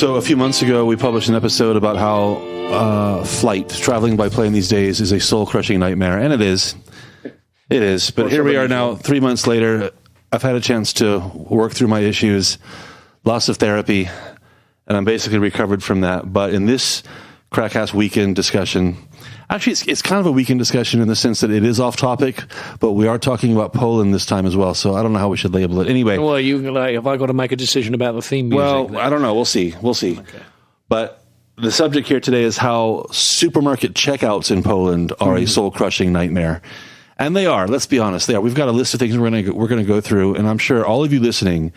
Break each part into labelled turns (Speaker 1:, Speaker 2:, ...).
Speaker 1: So a few months ago, we published an episode about how traveling by plane these days is a soul-crushing nightmare. And it is. It is. But here we are now, 3 months later. I've had a chance to work through my issues, lots of therapy, and I'm basically recovered from that. But in this KrakCast weekend discussion, actually, it's kind of a weekend discussion in the sense that it is off topic, but we are talking about Poland this time as well. So I don't know how we should label it. Anyway.
Speaker 2: Well, have I got to make a decision about the theme music?
Speaker 1: Well, then? I don't know. We'll see. Okay. But the subject here today is how supermarket checkouts in Poland are a soul-crushing nightmare. And they are. Let's be honest. They are. We've got a list of things we're going to go through, and I'm sure all of you listening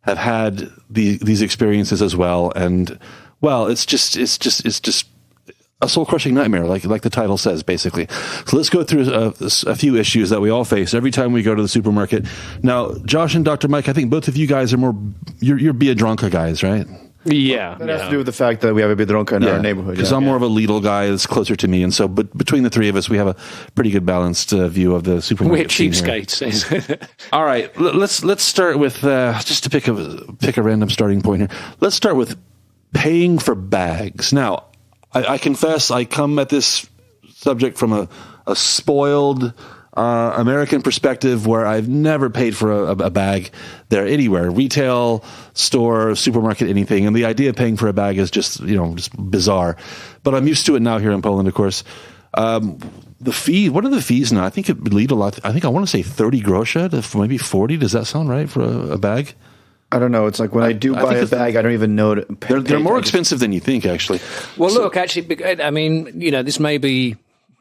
Speaker 1: have had these experiences as well. And well, it's just a soul-crushing nightmare, like the title says, basically. So let's go through a few issues that we all face every time we go to the supermarket. Now, Josh and Dr. Mike, I think both of you guys are you're Biedronka guys, right?
Speaker 2: Yeah.
Speaker 3: That has to do with the fact that we have a Biedronka in our neighborhood.
Speaker 1: Because I'm more of a Lidl guy that's closer to me. And so between the three of us, we have a pretty good balanced view of the supermarket.
Speaker 2: We're cheapskates.
Speaker 1: All right. Let's start with, just to pick a random starting point here. Let's start with paying for bags. Now, I confess I come at this subject from a spoiled American perspective where I've never paid for a bag there anywhere, retail, store, supermarket, anything. And the idea of paying for a bag is just bizarre. But I'm used to it now here in Poland, of course. The fee, what are the fees now? I think it lead a lot. I think I want to say 30 groszy to maybe 40. Does that sound right for a bag?
Speaker 3: I don't know. It's like when I do buy a bag, I don't even know.
Speaker 1: They're more expensive than you think, actually.
Speaker 2: Well, look, actually, I mean, this may be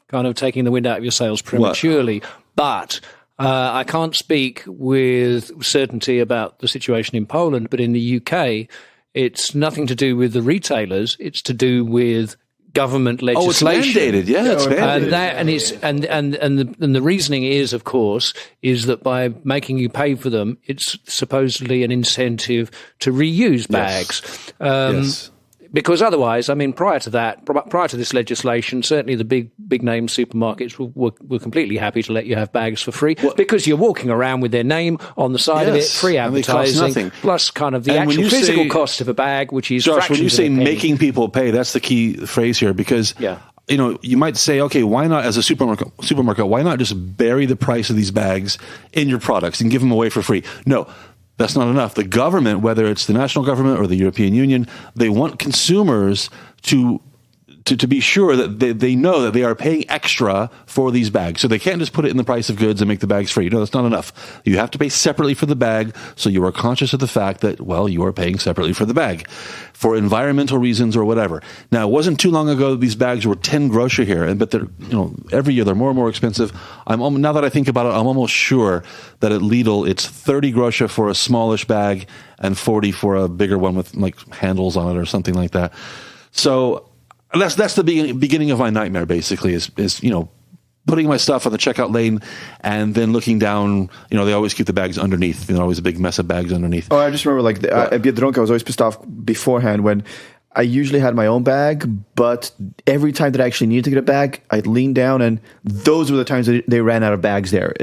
Speaker 2: kind of taking the wind out of your sails prematurely, but I can't speak with certainty about the situation in Poland, but in the UK, it's nothing to do with the retailers. It's to do with government legislation.
Speaker 1: Oh, it's mandated. Yeah, it's mandated.
Speaker 2: And the reasoning is, of course, is that by making you pay for them, it's supposedly an incentive to reuse bags.
Speaker 1: Yes.
Speaker 2: Because otherwise, I mean, prior to this legislation, certainly the big name supermarkets were completely happy to let you have bags for free because you're walking around with their name on the side of it, free advertising, plus kind of the actual physical cost of a bag, which is
Speaker 1: Josh, when you say making people pay, that's the key phrase here because you might say, okay, why not as a supermarket, why not just bury the price of these bags in your products and give them away for free? No. That's not enough. The government, whether it's the national government or the European Union, they want consumers to be sure that they know that they are paying extra for these bags. So they can't just put it in the price of goods and make the bags free. No, that's not enough. You have to pay separately for the bag, so you are conscious of the fact that, well, you are paying separately for the bag for environmental reasons or whatever. Now, it wasn't too long ago that these bags were 10 groszy here, but they're, every year they're more and more expensive. Now that I think about it, I'm almost sure that at Lidl it's 30 groszy for a smallish bag and 40 for a bigger one with like handles on it or something like that. So that's the beginning of my nightmare. Basically, is putting my stuff on the checkout lane and then looking down. They always keep the bags underneath. Always a big mess of bags underneath.
Speaker 3: Oh, I just remember at Biedronka, I was always pissed off beforehand when I usually had my own bag, but every time that I actually needed to get a bag, I'd lean down, and those were the times that they ran out of bags there.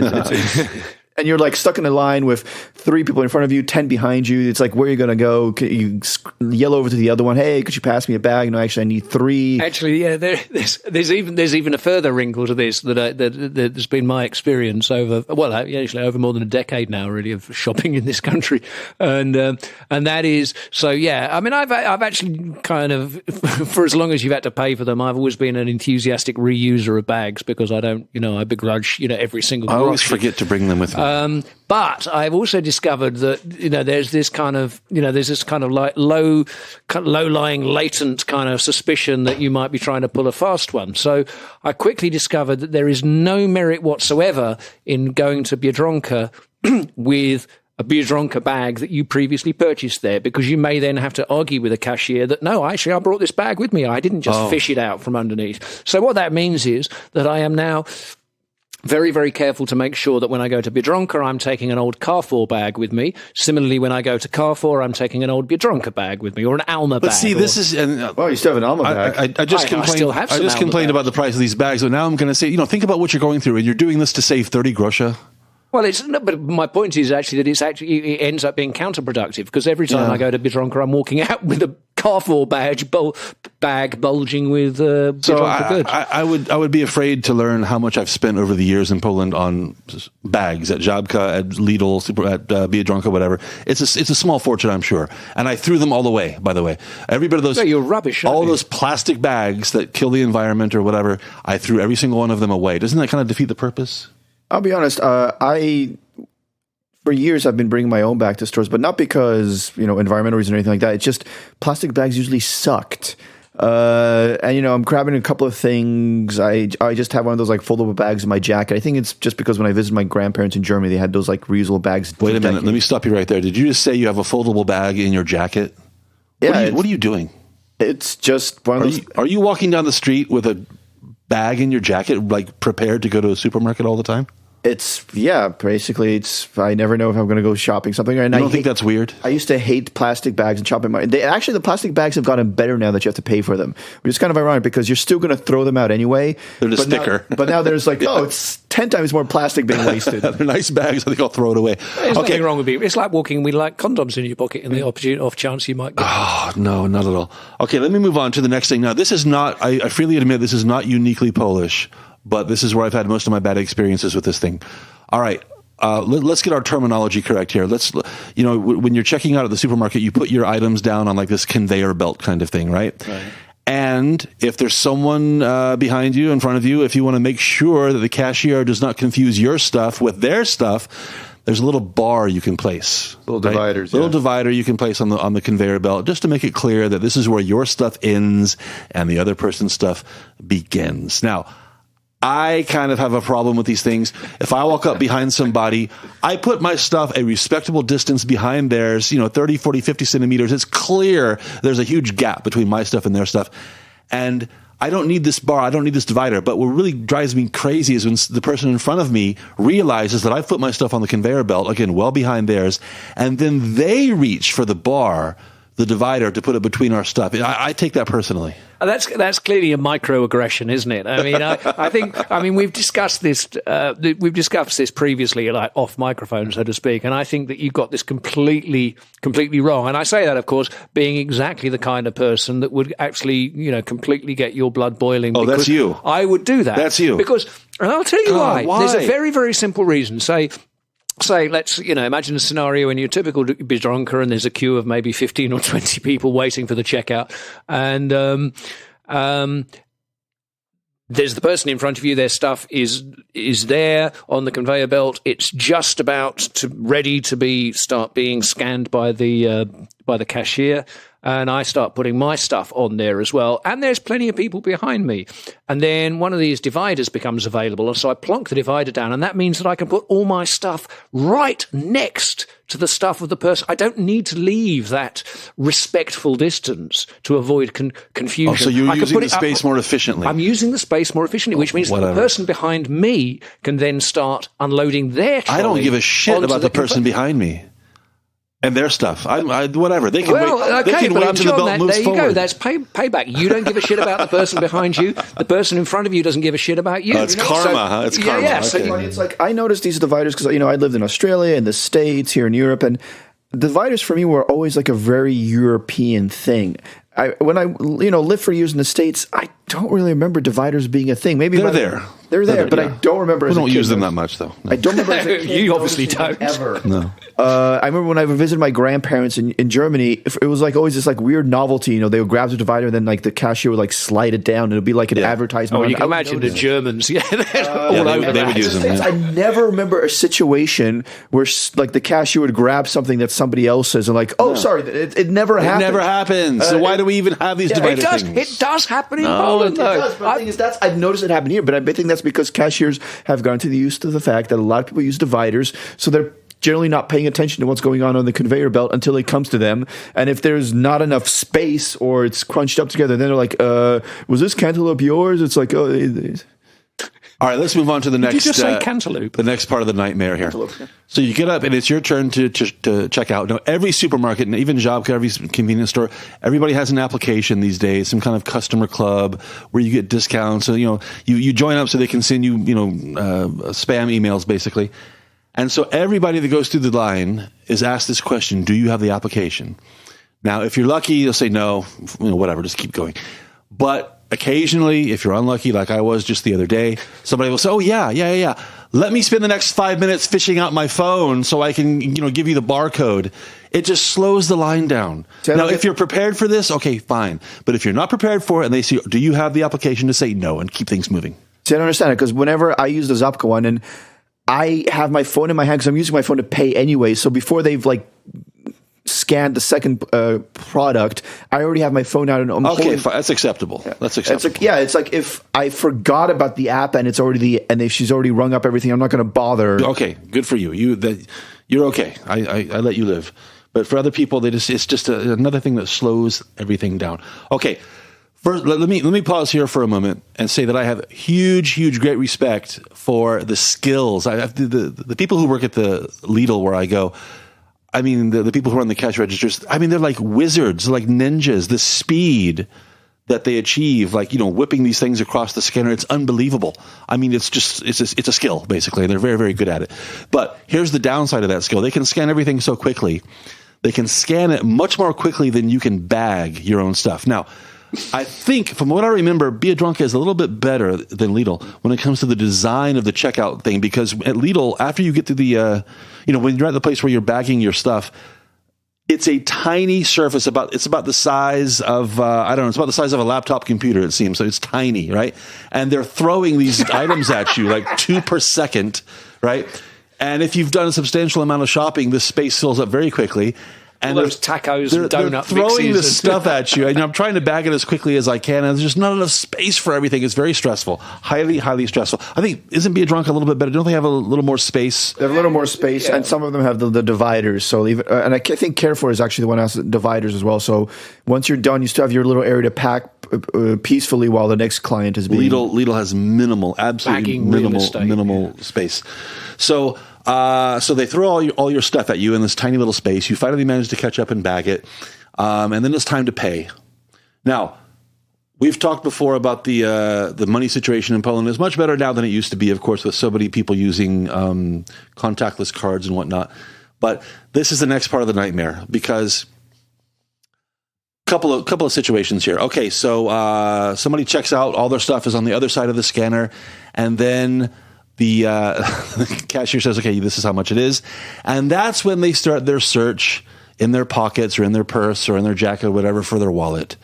Speaker 3: And you're like stuck in a line with 3 people in front of you, 10 behind you. It's like, where are you going to go? You yell over to the other one, hey, could you pass me a bag? No, actually, I need 3.
Speaker 2: Actually, yeah, there's even a further wrinkle to this that's been my experience over more than a decade now, really, of shopping in this country, and that is so. Yeah, I mean, I've actually kind of for as long as you've had to pay for them, I've always been an enthusiastic reuser of bags because I don't, I begrudge every single.
Speaker 1: I always forget to bring them with me.
Speaker 2: But I've also discovered that there's this kind of like low-lying latent kind of suspicion that you might be trying to pull a fast one. So I quickly discovered that there is no merit whatsoever in going to Biedronka with a Biedronka bag that you previously purchased there, because you may then have to argue with a cashier that, no, actually, I brought this bag with me. I didn't just fish it out from underneath. So what that means is that I am now very, very careful to make sure that when I go to Biedronka, I'm taking an old Carrefour bag with me. Similarly, when I go to Carrefour, I'm taking an old Biedronka bag with me, or an Alma bag.
Speaker 1: But see, this is...
Speaker 3: you still have an Alma bag.
Speaker 1: I just complained about the price of these bags, but now I'm going to say, think about what you're going through, and you're doing this to save 30 groszy.
Speaker 2: Well, but my point is actually that it ends up being counterproductive, because every time I go to Biedronka, I'm walking out with a Carrefour bag bulging with goods.
Speaker 1: I would be afraid to learn how much I've spent over the years in Poland on bags at Żabka, at Lidl, at Biedronka, whatever. It's a small fortune, I'm sure. And I threw them all away, by the way. Every bit of those...
Speaker 2: you're rubbish,
Speaker 1: all those plastic bags that kill the environment or whatever, I threw every single one of them away. Doesn't that kind of defeat the purpose?
Speaker 3: I'll be honest. For years, I've been bringing my own bag to stores, but not because, environmental reasons or anything like that. It's just plastic bags usually sucked. And, I'm grabbing a couple of things. I just have one of those like foldable bags in my jacket. I think it's just because when I visited my grandparents in Germany, they had those like reusable bags.
Speaker 1: Wait a minute. Let me stop you right there. Did you just say you have a foldable bag in your jacket?
Speaker 3: Yeah.
Speaker 1: What are you doing?
Speaker 3: It's just one of those.
Speaker 1: Are you walking down the street with a bag in your jacket, like prepared to go to a supermarket all the time?
Speaker 3: Basically, I never know if I'm going to go shopping something. And
Speaker 1: I don't think that's weird.
Speaker 3: I used to hate plastic bags and shopping. Actually, the plastic bags have gotten better now that you have to pay for them, which is kind of ironic because you're still going to throw them out anyway.
Speaker 1: They're a sticker.
Speaker 3: But now there's like, it's 10 times more plastic being wasted.
Speaker 1: They're nice bags. I think I'll throw it away.
Speaker 2: There's nothing wrong with it. It's like walking with like condoms in your pocket in the off chance you might get.
Speaker 1: Oh, no, not at all. Okay, let me move on to the next thing. Now, this is not, I freely admit, this is not uniquely Polish, but this is where I've had most of my bad experiences with this thing. All right. Let's get our terminology correct here. When you're checking out at the supermarket, you put your items down on like this conveyor belt kind of thing, right? And if there's someone behind you, in front of you, if you want to make sure that the cashier does not confuse your stuff with their stuff, there's a little bar you can place.
Speaker 3: Little dividers.
Speaker 1: Little divider you can place on the conveyor belt just to make it clear that this is where your stuff ends and the other person's stuff begins. Now, I kind of have a problem with these things. If I walk up behind somebody, I put my stuff a respectable distance behind theirs, 30, 40, 50 centimeters. It's clear there's a huge gap between my stuff and their stuff. And I don't need this bar. I don't need this divider. But what really drives me crazy is when the person in front of me realizes that I've put my stuff on the conveyor belt, again, well behind theirs, and then they reach for the bar, the divider, to put it between our stuff. I take that personally.
Speaker 2: That's clearly a microaggression, isn't it? I mean, I think we've discussed this. We've discussed this previously, like off microphone, so to speak. And I think that you've got this completely wrong. And I say that, of course, being exactly the kind of person that would actually, completely get your blood boiling.
Speaker 1: Oh, that's you.
Speaker 2: I would do that.
Speaker 1: That's you.
Speaker 2: Because, and I'll tell you why.
Speaker 1: Why.
Speaker 2: There's a very, very simple reason. Say, let's, imagine a scenario in your typical Biedronka and there's a queue of maybe 15 or 20 people waiting for the checkout. And there's the person in front of you, their stuff is there on the conveyor belt. It's just about ready to start being scanned by the cashier. And I start putting my stuff on there as well. And there's plenty of people behind me. And then one of these dividers becomes available. And so I plonk the divider down. And that means that I can put all my stuff right next to the stuff of the person. I don't need to leave that respectful distance to avoid confusion.
Speaker 1: Oh, so you're using the space more efficiently.
Speaker 2: I'm using the space more efficiently, which means that the person behind me can then start unloading their trolley.
Speaker 1: I don't give a shit about the person behind me. And their stuff. Whatever. They can wait. They can wait until the belt moves forward.
Speaker 2: There you go. That's payback. You don't give a shit about the person behind you. The person in front of you doesn't give a shit about you.
Speaker 1: It's karma, huh? It's karma.
Speaker 2: Yeah.
Speaker 1: Okay.
Speaker 3: It's like I noticed these dividers because I lived in Australia, in the States, here in Europe, and dividers for me were always like a very European thing. When I lived for years in the States, I don't really remember dividers being a thing. Maybe
Speaker 1: they're there.
Speaker 3: They're there, but I don't remember.
Speaker 1: We don't use them that much, though. No.
Speaker 3: I don't remember. As a kid
Speaker 2: you obviously don't.
Speaker 3: Ever.
Speaker 1: No.
Speaker 3: I remember when I visited my grandparents in Germany. It was like always this like weird novelty. They would grab the divider and then like the cashier would like slide it down. And it would be like an advertisement.
Speaker 2: Oh, you can imagine the Germans. Yeah,
Speaker 1: they would use them.
Speaker 3: I never remember a situation where like the cashier would grab something that somebody else says and like, sorry, it never happened.
Speaker 1: It never happens. So why do we even have these divider things?
Speaker 2: It does happen in Poland, though.
Speaker 3: It does, but the thing is, I've noticed it happen here, but I think that's because cashiers have gone to the use to the fact that a lot of people use dividers, so they're generally not paying attention to what's going on the conveyor belt until it comes to them. And if there's not enough space or it's crunched up together, then they're like, was this cantaloupe yours? It's like, oh.
Speaker 1: All right, let's move on to the next.
Speaker 2: Did you just say cantaloupe?
Speaker 1: The next part of the nightmare here. So you get up and it's your turn to check out. Now, every supermarket, and even Żabka, every convenience store, everybody has an application these days, some kind of customer club where you get discounts. So you join up so they can send you spam emails basically. And so everybody that goes through the line is asked this question: do you have the application? Now, if you're lucky, you'll say no, whatever, just keep going. But occasionally, if you're unlucky, like I was just the other day, somebody will say, oh, yeah. Let me spend the next 5 minutes fishing out my phone so I can, give you the barcode. It just slows the line down. Now, if you're prepared for this, okay, fine. But if you're not prepared for it and they say, do you have the application to say no and keep things moving?
Speaker 3: See, I don't understand it because whenever I use the Zapka one and I have my phone in my hand because I'm using my phone to pay anyway. So before they've scanned the second product, I already have my phone out and I'm
Speaker 1: okay, fine. That's acceptable. Yeah. That's acceptable.
Speaker 3: It's like if I forgot about the app and and if she's already rung up everything, I'm not going to bother.
Speaker 1: Okay, good for you. You're okay. I let you live. But for other people, it's just another thing that slows everything down. Okay. First, let me pause here for a moment and say that I have huge, great respect for the skills. I have the people who work at the Lidl where I go. I mean, the people who run the cash registers. I mean, they're like wizards, like ninjas. The speed that they achieve, whipping these things across the scanner, it's unbelievable. I mean, it's a skill basically, and they're very, very good at it. But here's the downside of that skill: they can scan everything so quickly. They can scan it much more quickly than you can bag your own stuff. Now, I think, from what I remember, Biedronka is a little bit better than Lidl when it comes to the design of the checkout thing, because at Lidl, after you get to the, when you're at the place where you're bagging your stuff, it's a tiny surface. It's about the size of, it's about the size of a laptop computer, it seems. So it's tiny, right? And they're throwing these items at you, like 2 per second, right? And if you've done a substantial amount of shopping, this space fills up very quickly. And
Speaker 2: those tacos and donut
Speaker 1: they're throwing
Speaker 2: mixes
Speaker 1: this stuff at you. And I'm trying to bag it as quickly as I can, and there's just not enough space for everything. It's very stressful, highly, highly stressful. I think, isn't Biedronka a little bit better? Don't they have a little more space?
Speaker 3: They have a little more space, and some of them have the dividers. So and I think Carrefour is actually the one that has dividers as well. So once you're done, you still have your little area to pack peacefully while the next client is being...
Speaker 1: Lidl has absolutely minimal space. So they throw all your stuff at you in this tiny little space. You finally manage to catch up and bag it, and then it's time to pay. Now, we've talked before about the money situation in Poland. It's much better now than it used to be, of course, with so many people using contactless cards and whatnot. But this is the next part of the nightmare, because couple of situations here. Okay, so somebody checks out, all their stuff is on the other side of the scanner, and then the cashier says, okay, this is how much it is. And that's when they start their search in their pockets or in their purse or in their jacket or whatever for their wallet,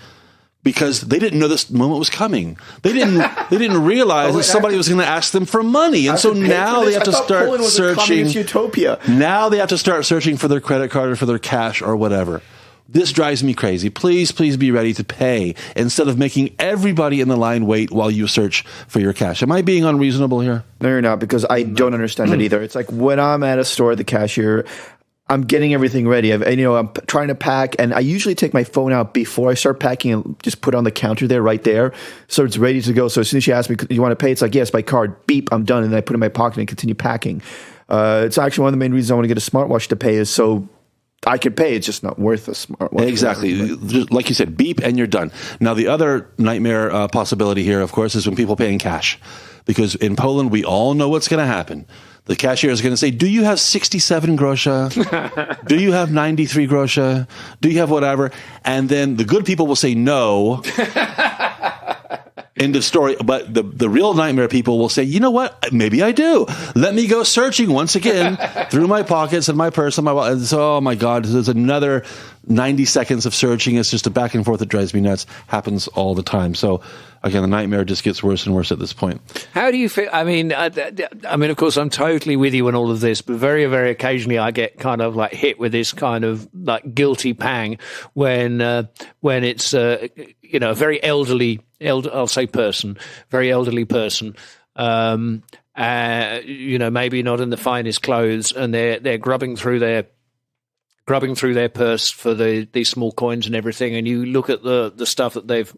Speaker 1: because they didn't know this moment was coming. They didn't realize that somebody was going to ask them for money. And so now they have to start searching.
Speaker 3: Utopia.
Speaker 1: Now they have to start searching for their credit card or for their cash or whatever. This drives me crazy. Please be ready to pay instead of making everybody in the line wait while you search for your cash. Am I being unreasonable here?
Speaker 3: No, you're not, because I don't understand it either. It's like when I'm at a store at the cashier, I'm getting everything ready. I'm trying to pack, and I usually take my phone out before I start packing and just put it on the counter there, right there, so it's ready to go. So as soon as she asks me, you want to pay? It's like, yes, by card. Beep, I'm done, and then I put it in my pocket and continue packing. It's actually one of the main reasons I want to get a smartwatch to pay, is so I could pay. It's just not worth a smartwatch.
Speaker 1: Exactly. Just like you said, beep and you're done. Now, the other nightmare possibility here, of course, is when people pay in cash. Because in Poland, we all know what's going to happen. The cashier is going to say, do you have 67 grosha? Do you have 93 grosha? Do you have whatever? And then the good people will say no. End of story. But the real nightmare people will say, you know what? Maybe I do. Let me go searching once again through my pockets and my purse and my wallet. And so, oh my God, there's another 90 seconds of searching. It's just a back and forth that drives me nuts. Happens all the time. So again, the nightmare just gets worse and worse at this point.
Speaker 2: How do you feel? I mean, of course, I'm totally with you on all of this, but very, very occasionally I get kind of like hit with this kind of like guilty pang when it's a very elderly very elderly person, maybe not in the finest clothes, and they're grubbing through their purse for these small coins and everything, and you look at the stuff that they've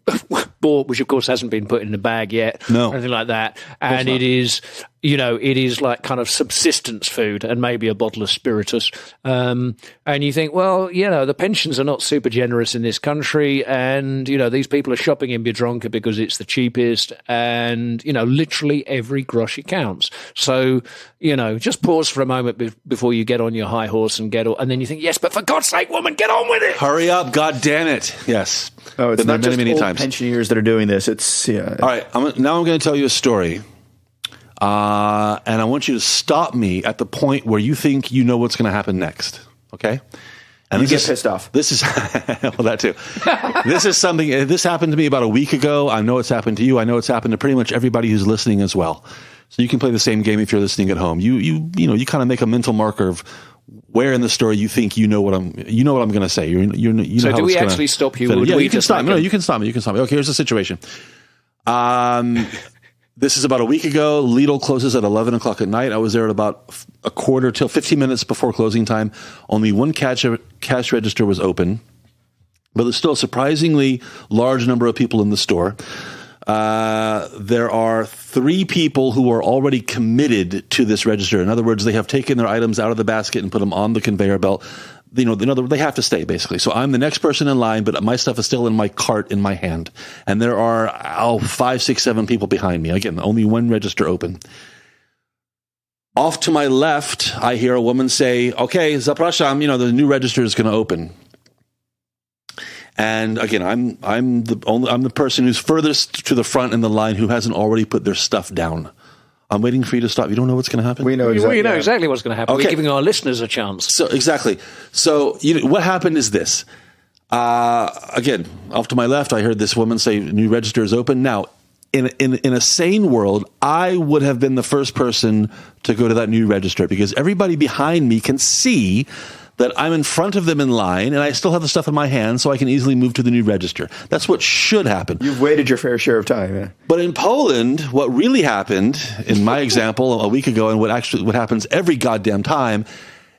Speaker 2: bought, which of course hasn't been put in the bag yet,
Speaker 1: no,
Speaker 2: or anything like that, and it is it is like kind of subsistence food and maybe a bottle of spiritus. And you think, well, the pensions are not super generous in this country. And, these people are shopping in Biedronka because it's the cheapest. And, literally every groszy counts. So, just pause for a moment before you get on your high horse and and then you think, yes, but for God's sake, woman, get on with it.
Speaker 1: Hurry up. God damn it. Yes.
Speaker 3: Oh, it's not just
Speaker 1: many
Speaker 3: old
Speaker 1: times.
Speaker 3: pensioners that are doing this. It's,
Speaker 1: All right. Now I'm going to tell you a story. And I want you to stop me at the point where you think you know what's going to happen next. Okay? And
Speaker 3: you get pissed off.
Speaker 1: This is, well, that too. This is something, this happened to me about a week ago. I know it's happened to you. I know it's happened to pretty much everybody who's listening as well. So you can play the same game if you're listening at home. You kind of make a mental marker of where in the story you think you know what I'm going to say.
Speaker 2: So do we actually stop you?
Speaker 1: Yeah, you can stop me. No, you can stop me. Okay, here's the situation. This is about a week ago. Lidl closes at 11 o'clock at night. I was there at about a quarter till 15 minutes before closing time. Only one cash register was open, but there's still a surprisingly large number of people in the store. There are 3 people who are already committed to this register. In other words, they have taken their items out of the basket and put them on the conveyor belt. They have to stay, basically. So I'm the next person in line, but my stuff is still in my cart in my hand. And there are 5, 6, 7 people behind me. Again, only one register open. Off to my left, I hear a woman say, okay, zapraszam, the new register is going to open. And again, I'm the person who's furthest to the front in the line who hasn't already put their stuff down. I'm waiting for you to stop. You don't know what's going to happen?
Speaker 3: We know
Speaker 2: exactly what's going to happen. Okay. We're giving our listeners a chance.
Speaker 1: So exactly. So what happened is this. Again, off to my left, I heard this woman say, "New register is open." Now, in a sane world, I would have been the first person to go to that new register because everybody behind me can see that I'm in front of them in line and I still have the stuff in my hand so I can easily move to the new register. That's what should happen.
Speaker 3: You've waited your fair share of time. Yeah.
Speaker 1: But in Poland, what really happened, in my example a week ago, and what happens every goddamn time,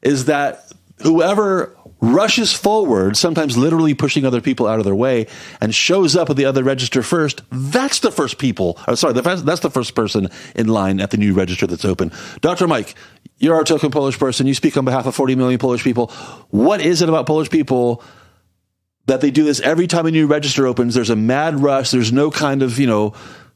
Speaker 1: is that whoever rushes forward, sometimes literally pushing other people out of their way, and shows up at the other register first, that's the first that's the first person in line at the new register that's open. Dr. Mike, you're our token Polish person. You speak on behalf of 40 million Polish people. What is it about Polish people that they do this every time a new register opens? There's a mad rush. There's no kind of,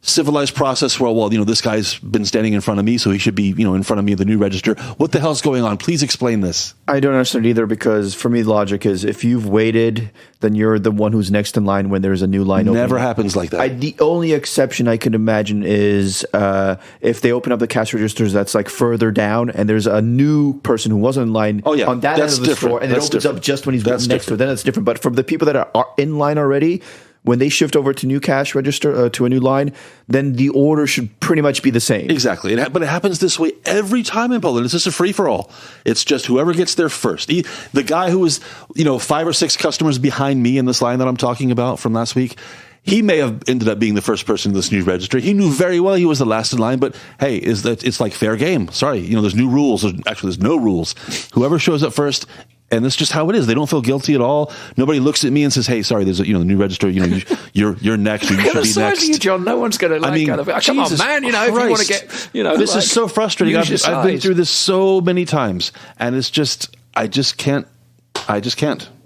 Speaker 1: civilized process where, this guy's been standing in front of me, so he should be, in front of me at the new register. What the hell's going on? Please explain this.
Speaker 3: I don't understand either because for me, the logic is if you've waited, then you're the one who's next in line when there's a new line opening.
Speaker 1: Never happens like that.
Speaker 3: The only exception I can imagine is if they open up the cash registers that's like further down and there's a new person who wasn't in line on that end of the store and it opens up just when he's next to it, then it's different. But for the people that are in line already, when they shift over to new cash register, to a new line, then the order should pretty much be the same.
Speaker 1: Exactly. But it happens this way every time in Poland. It's just a free-for-all. It's just whoever gets there first. The guy who was, 5 or 6 customers behind me in this line that I'm talking about from last week, he may have ended up being the first person in this new register. He knew very well he was the last in line, but hey, it's like fair game. Sorry, there's new rules. There's no rules. Whoever shows up first. And that's just how it is. They don't feel guilty at all. Nobody looks at me and says, "Hey, sorry, there's a the new register. You're next. You should be next."
Speaker 2: You, John. No one's going to come on, man. If you want to get,
Speaker 1: this is so frustrating. I've been through this so many times, and it's just I just can't.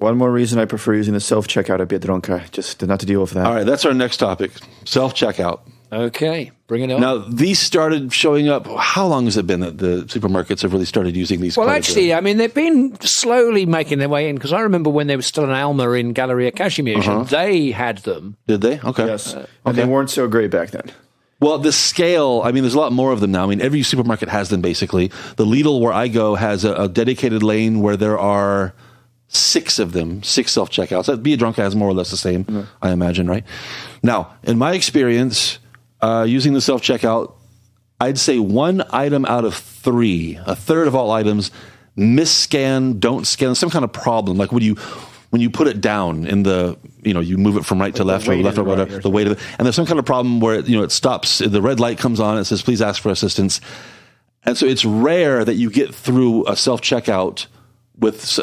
Speaker 3: One more reason I prefer using the self-checkout at Biedronka, just not to deal with that.
Speaker 1: All right, that's our next topic: self-checkout.
Speaker 2: Okay, bring it on.
Speaker 1: Now, these started showing up. How long has it been that the supermarkets have really started using these?
Speaker 2: Well, actually, they've been slowly making their way in because I remember when there was still an Alma in Galeria Kazimierz, they had them.
Speaker 1: Did they? Okay.
Speaker 3: Yes. And they weren't so great back then.
Speaker 1: Well, the scale, there's a lot more of them now. Every supermarket has them, basically. The Lidl where I go has a dedicated lane where there are 6 of them, 6 self-checkouts. Biedronka has more or less the same, I imagine, right? Now, in my experience, using the self-checkout, I'd say 1 item out of 3, a third of all items, misscan, don't scan, some kind of problem. Like when you put it down in the, you move it from right to left or left or whatever, the weight of it, and there's some kind of problem where it stops, the red light comes on, it says, please ask for assistance. And so it's rare that you get through a self-checkout with,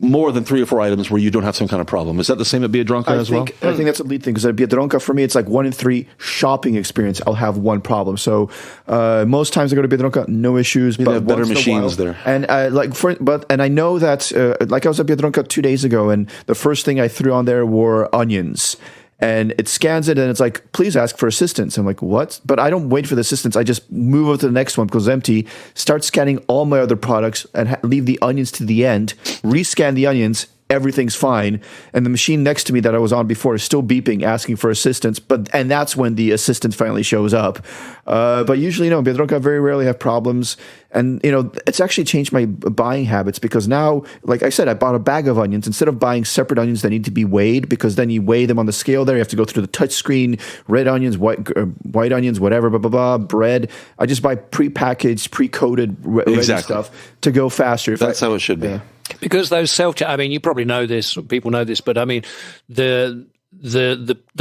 Speaker 1: more than 3 or 4 items where you don't have some kind of problem. Is that the same at Biedronka as well?
Speaker 3: I think that's a lead thing, because at Biedronka, for me, it's like 1 in 3 shopping experience, I'll have one problem. So most times I go to Biedronka, no issues.
Speaker 1: They have better machines there.
Speaker 3: And I know that like I was at Biedronka 2 days ago, and the first thing I threw on there were onions. And it scans it, and it's like, please ask for assistance. I'm like, what? But I don't wait for the assistance. I just move over to the next one because it's empty, start scanning all my other products, and leave the onions to the end, rescan the onions, everything's fine. And the machine next to me that I was on before is still beeping, asking for assistance. And that's when the assistance finally shows up. But usually, Biedronka very rarely have problems. And, it's actually changed my buying habits, because now, like I said, I bought a bag of onions instead of buying separate onions that need to be weighed, because then you weigh them on the scale there. You have to go through the touch screen, red onions, white onions, whatever, blah, blah, blah, bread. I just buy prepackaged, pre-coated ready stuff to go faster.
Speaker 1: That's how it should be.
Speaker 3: Yeah.
Speaker 2: Because those you probably know this, people know this, but I mean, the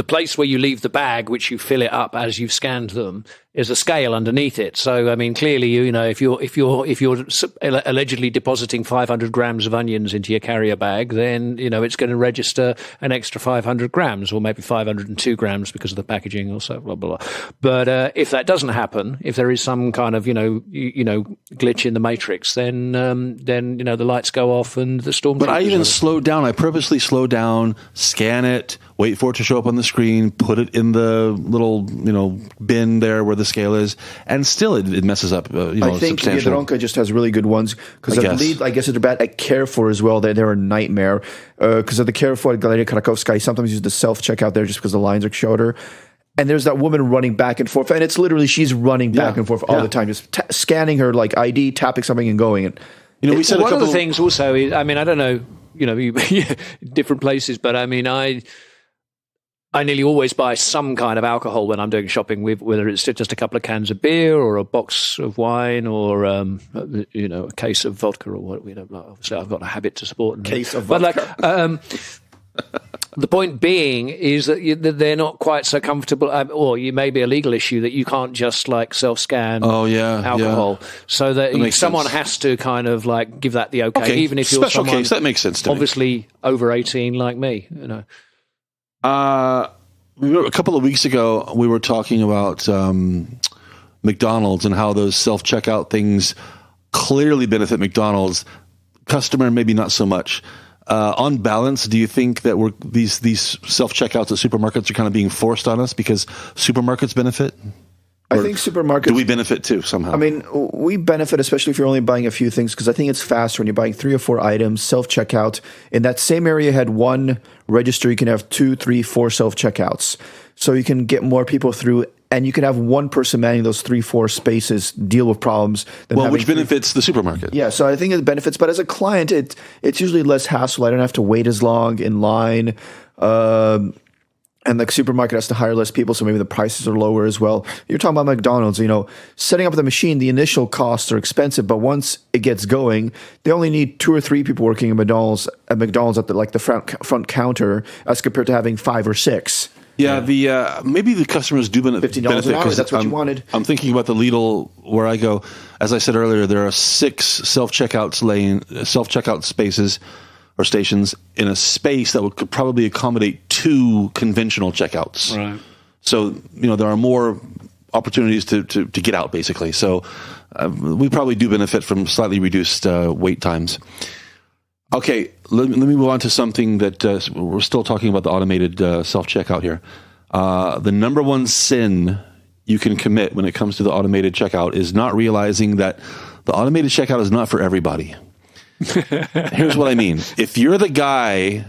Speaker 2: place where you leave the bag, which you fill it up as you've scanned them, is a scale underneath it. So, I mean, clearly, if you're allegedly depositing 500 grams of onions into your carrier bag, then, it's going to register an extra 500 grams, or maybe 502 grams because of the packaging or so, blah, blah, blah. But if that doesn't happen, if there is some kind of, glitch in the matrix, then the lights go off and the storm.
Speaker 1: But I even slowed down. I purposely slowed down, scan it, wait for it to show up on the screen, put it in the little, bin there where the scale is, and still it messes up.
Speaker 3: I think Biedronka just has really good ones, because I guess they're bad at Carrefour as well. They're a nightmare, because at the Carrefour at Galeria Krakowska, I sometimes use the self-checkout there just because the lines are shorter. And there's that woman running back and forth, and it's literally she's running back and forth all the time, just scanning her like ID, tapping something and going. And
Speaker 2: we said one of the things also is, I mean, I don't know, different places, but I mean, I nearly always buy some kind of alcohol when I'm doing shopping, whether it's just a couple of cans of beer or a box of wine or a case of vodka or what. Obviously, I've got a habit to support.
Speaker 3: Case of vodka.
Speaker 2: But the point being is that they're not quite so comfortable, or you may be a legal issue that you can't just self-scan alcohol. Yeah. So that someone has to kind of give that the okay, even if you're
Speaker 1: special case. That makes sense to
Speaker 2: obviously me. Over 18 like me,
Speaker 1: A couple of weeks ago, we were talking about McDonald's and how those self-checkout things clearly benefit McDonald's. Customer, maybe not so much. On balance, do you think that these self-checkouts at supermarkets are kind of being forced on us because supermarkets benefit?
Speaker 3: I think supermarkets...
Speaker 1: Do we benefit too somehow?
Speaker 3: I mean, we benefit, especially if you're only buying a few things, because I think it's faster when you're buying 3 or 4 items, self-checkout. In that same area, you had one register, you can have 2, 3, 4 self-checkouts. So you can get more people through, and you can have one person manning those 3, 4 spaces, deal with problems.
Speaker 1: Which benefits the supermarket.
Speaker 3: Yeah, so I think it benefits. But as a client, it's usually less hassle. I don't have to wait as long in line. And the supermarket has to hire less people, so maybe the prices are lower as well. You're talking about McDonald's, setting up the machine, the initial costs are expensive, but once it gets going, they only need 2 or 3 people working at McDonald's at the front counter, as compared to having 5 or 6.
Speaker 1: Yeah, maybe the customers do benefit.
Speaker 3: $15 an hour, that's what you wanted.
Speaker 1: I'm thinking about the Lidl where I go. As I said earlier, there are 6 self-checkout spaces or stations in a space that could probably accommodate 2 conventional checkouts.
Speaker 2: Right.
Speaker 1: So, there are more opportunities to get out, basically. So we probably do benefit from slightly reduced wait times. Okay, let me move on to something that we're still talking about, the automated self-checkout here. The number one sin you can commit when it comes to the automated checkout is not realizing that the automated checkout is not for everybody. Here's what I mean. If you're the guy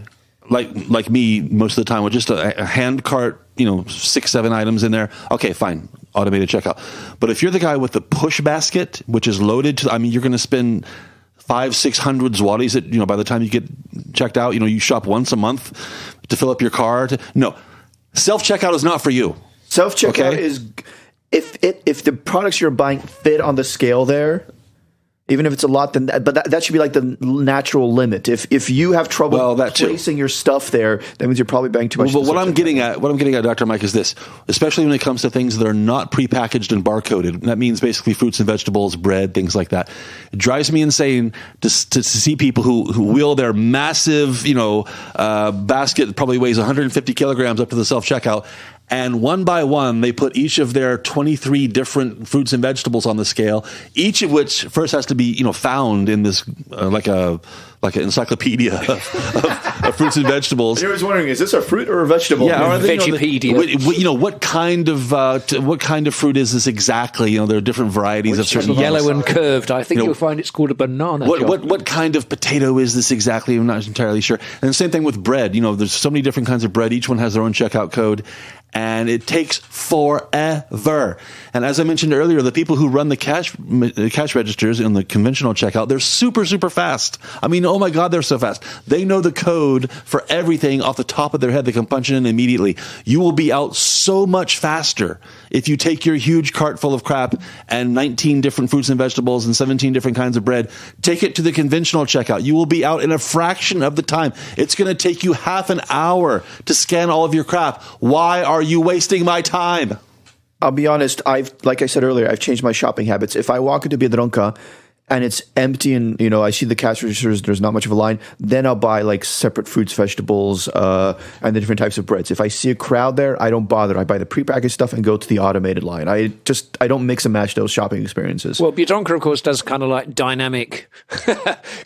Speaker 1: like me most of the time with just a hand cart, 6, 7 items in there, okay, fine, automated checkout. But if you're the guy with the push basket, which is loaded to, you're going to spend 500-600 zlotys by the time you get checked out, you shop once a month to fill up your cart. No, self-checkout is not for you.
Speaker 3: Self-checkout is, if the products you're buying fit on the scale there, Even if it's a lot, then that should be like the natural limit. If you have trouble placing your stuff there, that means you're probably buying too much.
Speaker 1: But what I'm getting at, Dr. Mike, is this: especially when it comes to things that are not prepackaged and barcoded. That means basically fruits and vegetables, bread, things like that. It drives me insane to see people who wheel their massive, basket that probably weighs 150 kilograms up to the self-checkout. And one by one, they put each of their 23 different fruits and vegetables on the scale, each of which first has to be, found in this like an encyclopedia of fruits and vegetables.
Speaker 3: I was wondering, is this a fruit or a vegetable?
Speaker 2: Yeah, or Vegipedia.
Speaker 1: What kind of fruit is this exactly? There are different varieties of certain
Speaker 2: yellow and curved. I think you'll find it's called a banana.
Speaker 1: What kind of potato is this exactly? I'm not entirely sure. And the same thing with bread. There's so many different kinds of bread. Each one has their own checkout code. And it takes forever. And as I mentioned earlier, the people who run the cash registers in the conventional checkout, they're super, super fast. I mean, oh my God, they're so fast. They know the code for everything off the top of their head. They can punch it in immediately. You will be out so much faster if you take your huge cart full of crap and 19 different fruits and vegetables and 17 different kinds of bread. Take it to the conventional checkout. You will be out in a fraction of the time. It's going to take you half an hour to scan all of your crap. Why are you wasting my time?
Speaker 3: I'll be honest. Like I said earlier, I've changed my shopping habits. If I walk into Biedronka and it's empty and, I see the cash registers, there's not much of a line, then I'll buy like separate fruits, vegetables, and the different types of breads. If I see a crowd there, I don't bother. I buy the prepackaged stuff and go to the automated line. I don't mix and match those shopping experiences.
Speaker 2: Well, Biedronka, of course, does kind of like dynamic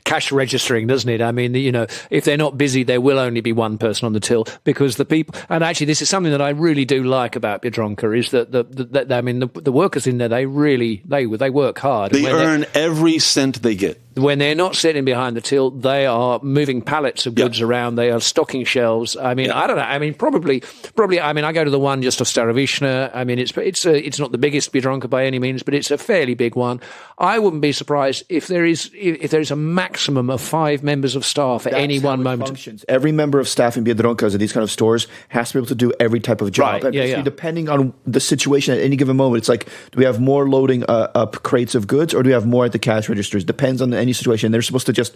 Speaker 2: cash registering, doesn't it? I mean, if they're not busy, there will only be one person on the till because the people, and actually this is something that I really do like about Biedronka is that the workers in there, they work hard.
Speaker 1: They earn every cent they get.
Speaker 2: When they're not sitting behind the till, they are moving pallets of goods around. They are stocking shelves. I mean, I don't know. I mean, probably. I mean, I go to the one just off Starovishna. I mean, it's not the biggest Biedronka by any means, but it's a fairly big one. I wouldn't be surprised if there is a maximum of 5 members of staff at any one moment.
Speaker 3: Functions. Every member of staff in Biedronkas at these kind of stores has to be able to do every type of job.
Speaker 2: Right. Yeah.
Speaker 3: Depending on the situation at any given moment, it's like, do we have more loading up crates of goods, or do we have more at the cash registers? Depends on any situation. They're supposed to just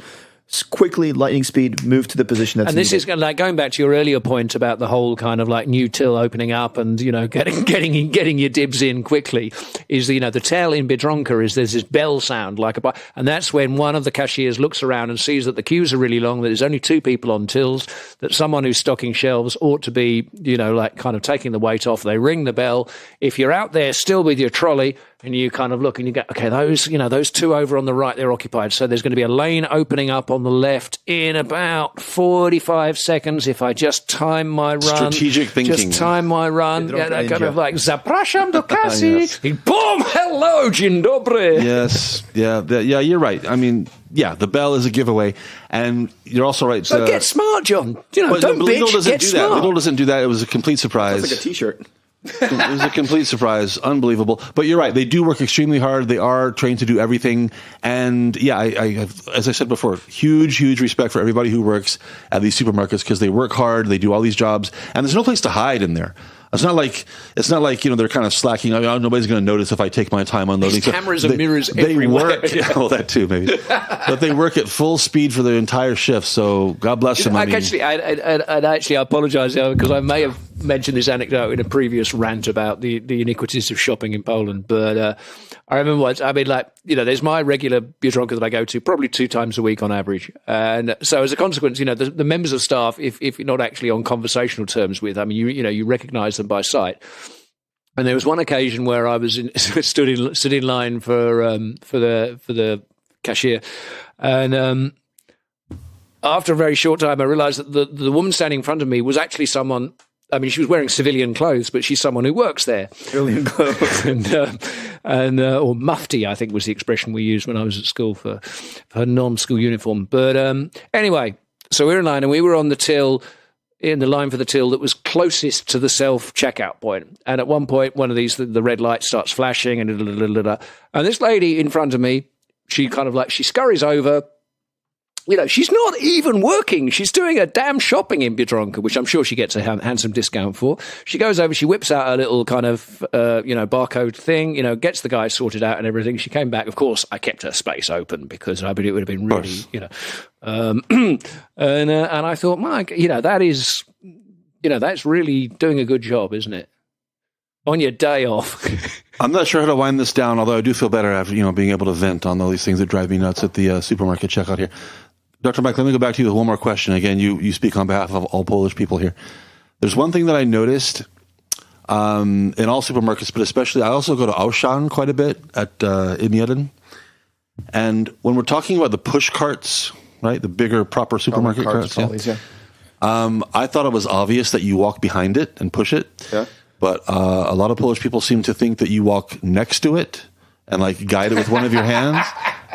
Speaker 3: quickly, lightning speed, move to the position that's
Speaker 2: needed.
Speaker 3: This
Speaker 2: is like going back to your earlier point about the whole kind of like new till opening up and getting your dibs in quickly. Is the tell in Biedronka is there's this bell sound and that's when one of the cashiers looks around and sees that the queues are really long, that there's only 2 people on tills, that someone who's stocking shelves ought to be kind of taking the weight off. They ring the bell. If you're out there still with your trolley and you kind of look and you go, okay, those 2 over on the right, they're occupied. So there's going to be a lane opening up on the left in about 45 seconds if I just time my run.
Speaker 1: Strategic thinking.
Speaker 2: Just time my run. Kind of like, zapraszam do kasy.
Speaker 1: Yes.
Speaker 2: Boom! Hello, dzień dobry.
Speaker 1: Yes. Yeah, you're right. I mean, the bell is a giveaway. And you're also right.
Speaker 2: So get smart, John. Don't bitch, get smart.
Speaker 1: Lidl doesn't do that. It was a complete surprise.
Speaker 3: Sounds like a T-shirt.
Speaker 1: It was a complete surprise. Unbelievable. But you're right. They do work extremely hard. They are trained to do everything. And I have, as I said before, huge respect for everybody who works at these supermarkets because they work hard. They do all these jobs. And there's no place to hide in there. It's not like they're kind of slacking. I mean, nobody's going to notice if I take my time unloading.
Speaker 2: There's cameras and mirrors everywhere.
Speaker 1: They work, well, that too, maybe. But they work at full speed for the entire shift. So God bless them.
Speaker 2: I apologise because I may have mentioned this anecdote in a previous rant about the iniquities of shopping in Poland. But I remember once. I mean, there's my regular Biedronka that I go to probably 2 times a week on average, and so as a consequence, the members of staff, if you're not actually on conversational terms with, I mean, you recognise them by sight. And there was one occasion where I was stood in line for the cashier, and after a very short time, I realised that the woman standing in front of me was actually someone. I mean, she was wearing civilian clothes, but she's someone who works there.
Speaker 3: Civilian clothes.
Speaker 2: Or mufti, I think was the expression we used when I was at school for her non-school uniform. But anyway, so we were in line and we were on the till, in the line for the till that was closest to the self-checkout point. And at one point, one of these, the red light starts flashing and this lady in front of me, she scurries over she's not even working. She's doing her damn shopping in Biedronka, which I'm sure she gets a handsome discount for. She goes over, she whips out a little kind of, barcode thing, gets the guy sorted out and everything. She came back. Of course, I kept her space open because I bet it would have been really, and I thought, Mike, that is, that's really doing a good job, isn't it? On your day off.
Speaker 1: I'm not sure how to wind this down, although I do feel better after, being able to vent on all these things that drive me nuts at the supermarket checkout here. Dr. Mike, let me go back to you with one more question. Again, you speak on behalf of all Polish people here. There's one thing that I noticed in all supermarkets, but especially I also go to Auchan quite a bit at Imiedon. And when we're talking about the push carts, right, the bigger proper supermarket carts, I thought it was obvious that you walk behind it and push it. Yeah. But a lot of Polish people seem to think that you walk next to it and guide it with one of your hands.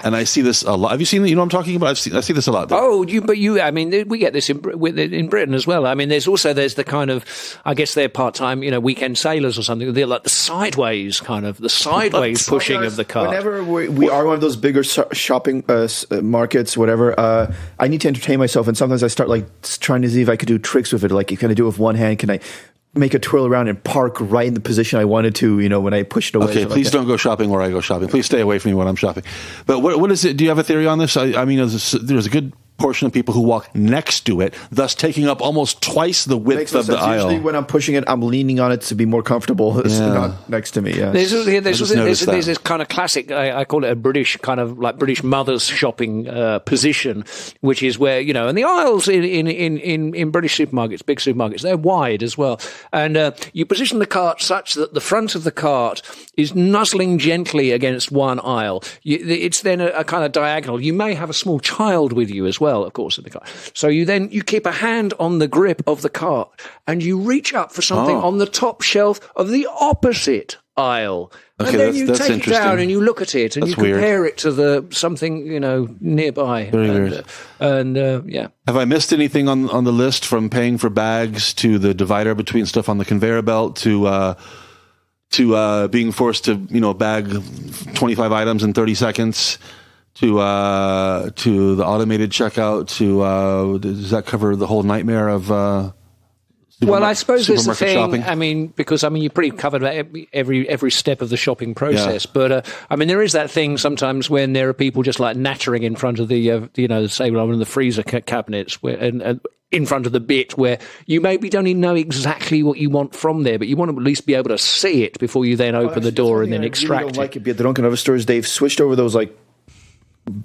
Speaker 1: And I see this a lot. Have you seen it? You know what I'm talking about? I see this a lot.
Speaker 2: Oh, we get this in Britain as well. I mean, there's the kind of, I guess they're part-time, weekend sailors or something. They're like the sideways pushing of the cart.
Speaker 3: Whenever we are one of those bigger shopping markets, whatever, I need to entertain myself. And sometimes I start trying to see if I could do tricks with it. Can I do it with one hand? Can I make a twirl around and park right in the position I wanted to, when I push it away.
Speaker 1: Okay, please don't go shopping where I go shopping. Please stay away from me when I'm shopping. But what is it? Do you have a theory on this? I mean, there's a good portion of people who walk next to it, thus taking up almost twice the width of the aisle.
Speaker 3: Usually when I'm pushing it, I'm leaning on it to be more comfortable. It's not next to me. Yeah.
Speaker 2: There's this kind of classic, I call it a British kind of British mother's shopping position, which is where, and the aisles in British supermarkets, big supermarkets, they're wide as well. And you position the cart such that the front of the cart is nuzzling gently against one aisle. It's then a kind of diagonal. You may have a small child with you as well, of course, in the cart. So you keep a hand on the grip of the cart and you reach up for something on the top shelf of the opposite aisle.
Speaker 1: Okay,
Speaker 2: and then you
Speaker 1: that's
Speaker 2: take it down and you look at it and you compare it to something, nearby.
Speaker 1: Very weird. Have I missed anything on the list, from paying for bags to the divider between stuff on the conveyor belt to being forced to, bag 25 items in 30 seconds? To the automated checkout, does that cover the whole nightmare of
Speaker 2: well, I suppose there's the thing.
Speaker 1: Shopping?
Speaker 2: Because you pretty covered every step of the shopping process. Yeah. But there is that thing sometimes when there are people just nattering in front of the say in the freezer cabinets and in front of the bit where you maybe don't even know exactly what you want from there, but you want to at least be able to see it before you then open the door and then extract it.
Speaker 3: I don't like it. But in other stores, they've switched over those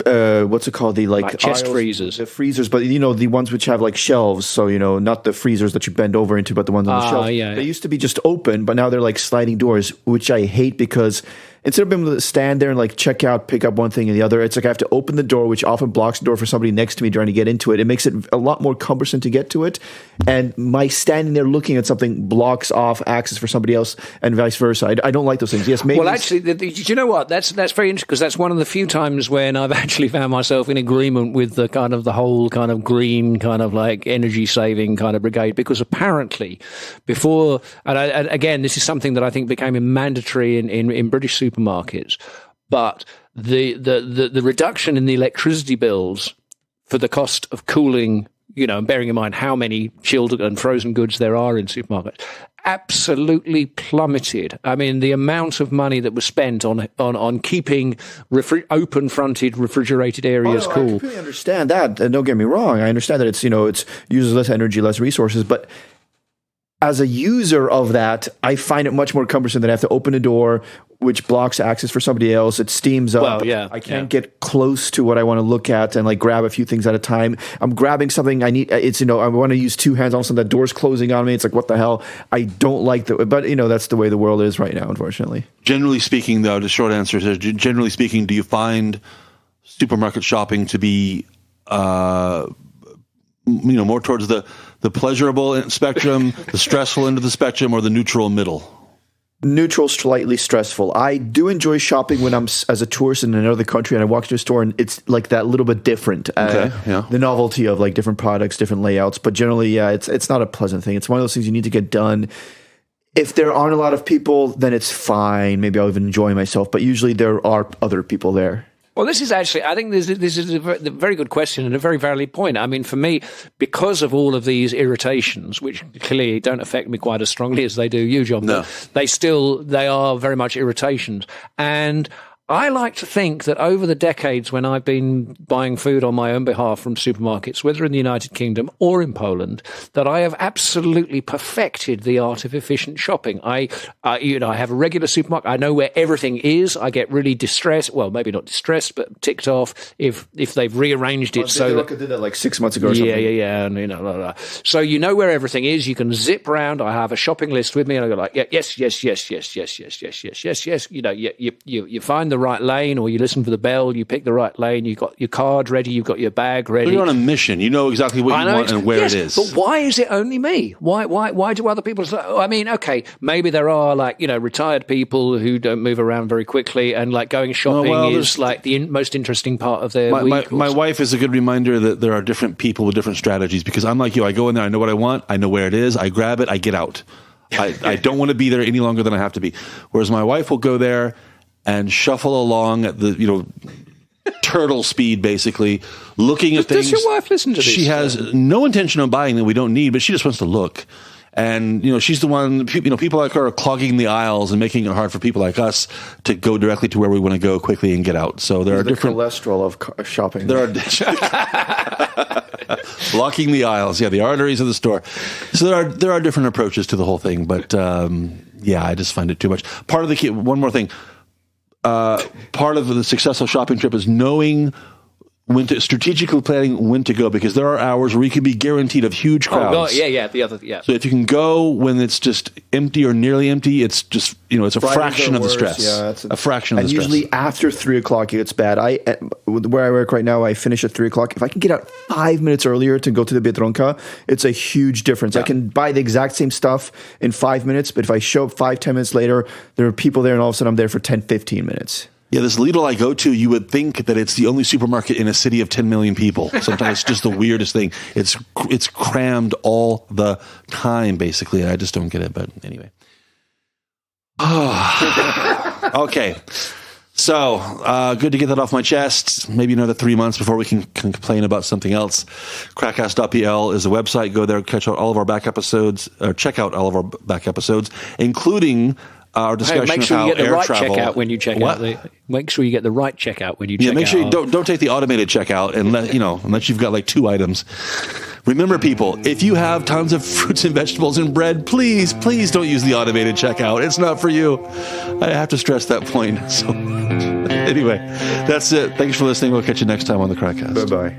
Speaker 3: what's it called? The
Speaker 2: chest
Speaker 3: aisles,
Speaker 2: freezers.
Speaker 3: The freezers, but the ones which have shelves. So not the freezers that you bend over into, but the ones on the shelf.
Speaker 2: Yeah.
Speaker 3: They used to be just open, but now they're sliding doors, which I hate because instead of being able to stand there and check out, pick up one thing and the other, it's I have to open the door, which often blocks the door for somebody next to me trying to get into it. It makes it a lot more cumbersome to get to it. And my standing there looking at something blocks off access for somebody else and vice versa. I don't like those things. Yes, maybe.
Speaker 2: Well, actually, do you know what? That's very interesting because that's one of the few times when I've actually found myself in agreement with the kind of the whole kind of green kind of energy saving kind of brigade, because apparently before, and again, this is something that I think became mandatory in British supermarkets, but the reduction in the electricity bills for the cost of cooling, and bearing in mind how many chilled and frozen goods there are in supermarkets, absolutely plummeted. The amount of money that was spent on keeping open-fronted refrigerated areas cool. I
Speaker 3: completely understand that. And don't get me wrong. I understand that it's uses less energy, less resources, but as a user of that, I find it much more cumbersome that I have to open a door, which blocks access for somebody else. It steams up.
Speaker 2: Well, yeah,
Speaker 3: I can't get close to what I want to look at and grab a few things at a time. I'm grabbing something I need. It's, I want to use two hands. All of a sudden that door's closing on me. It's what the hell? I don't like that. But, that's the way the world is right now, unfortunately.
Speaker 1: Generally speaking, though, the short answer is, generally speaking, do you find supermarket shopping to be, more towards the pleasurable spectrum, the stressful end of the spectrum, or the neutral middle?
Speaker 3: Neutral, slightly stressful. I do enjoy shopping when I'm as a tourist in another country and I walk to a store and it's that little bit different. The novelty of different products, different layouts. But generally, it's not a pleasant thing. It's one of those things you need to get done. If there aren't a lot of people, then it's fine. Maybe I'll even enjoy myself. But usually there are other people there.
Speaker 2: Well, this is actually, I think this is a very good question and a very valid point. I mean, for me, because of all of these irritations, which clearly don't affect me quite as strongly as they do you, John,
Speaker 1: no.
Speaker 2: but they are very much irritations. And I like to think that over the decades when I've been buying food on my own behalf from supermarkets, whether in the United Kingdom or in Poland, that I have absolutely perfected the art of efficient shopping. I have a regular supermarket. I know where everything is. I get really distressed. Well, maybe not distressed, but ticked off if they've rearranged it so that
Speaker 3: did that like 6 months ago or something.
Speaker 2: Yeah, and blah, blah. So you know where everything is. You can zip round. I have a shopping list with me, and I go like, yes. You find the right lane, or you listen for the bell, you pick the right lane, you've got your card ready, you've got your bag ready.
Speaker 1: But you're on a mission. You know exactly what you want and where it is.
Speaker 2: But why is it only me? Why do other people say, I mean, okay, maybe there are retired people who don't move around very quickly, and going shopping is like the most interesting part of their week.
Speaker 1: My wife is a good reminder that there are different people with different strategies, because I'm like you. I go in there, I know what I want, I know where it is, I grab it, I get out. I don't want to be there any longer than I have to be. Whereas my wife will go there and shuffle along at the turtle speed, basically, looking at things.
Speaker 2: Does your wife listen to this?
Speaker 1: She has no intention of buying that we don't need, but she just wants to look. And she's the one. People like her are clogging the aisles and making it hard for people like us to go directly to where we want to go quickly and get out. So there are different
Speaker 3: cholesterol of shopping.
Speaker 1: There are blocking the aisles, the arteries of the store. So there are different approaches to the whole thing, but I just find it too much. Part of the key. One more thing. Part of the successful shopping trip is knowing strategically planning when to go, because there are hours where you can be guaranteed of huge crowds. So if you can go when it's just empty or nearly empty, it's just it's a fraction of the stress. A fraction of the stress.
Speaker 3: And usually after 3:00 it gets bad. Where I work right now, I finish at 3:00. If I can get out 5 minutes earlier to go to the Biedronka, it's a huge difference. I can buy the exact same stuff in 5 minutes, but if I show up 5-10 minutes later, there are people there, and all of a sudden I'm there for 10-15 minutes.
Speaker 1: Yeah, this Lidl I go to, you would think that it's the only supermarket in a city of 10 million people. Sometimes it's just the weirdest thing. It's crammed all the time, basically, and I just don't get it. But anyway. Okay. So, good to get that off my chest. Maybe another 3 months before we can complain about something else. KrakCast.pl is the website. Go there, check out all of our back episodes, including our discussion
Speaker 2: make sure
Speaker 1: of how
Speaker 2: you get the
Speaker 1: air
Speaker 2: right
Speaker 1: travel.
Speaker 2: Checkout when you check out. Make sure you get the right checkout when you check out.
Speaker 1: Yeah, make sure you don't take the automated checkout unless you've got like 2 items. Remember, people, if you have tons of fruits and vegetables and bread, please don't use the automated checkout. It's not for you. I have to stress that point. So anyway, that's it. Thanks for listening. We'll catch you next time on the KrakCast.
Speaker 3: Bye-bye.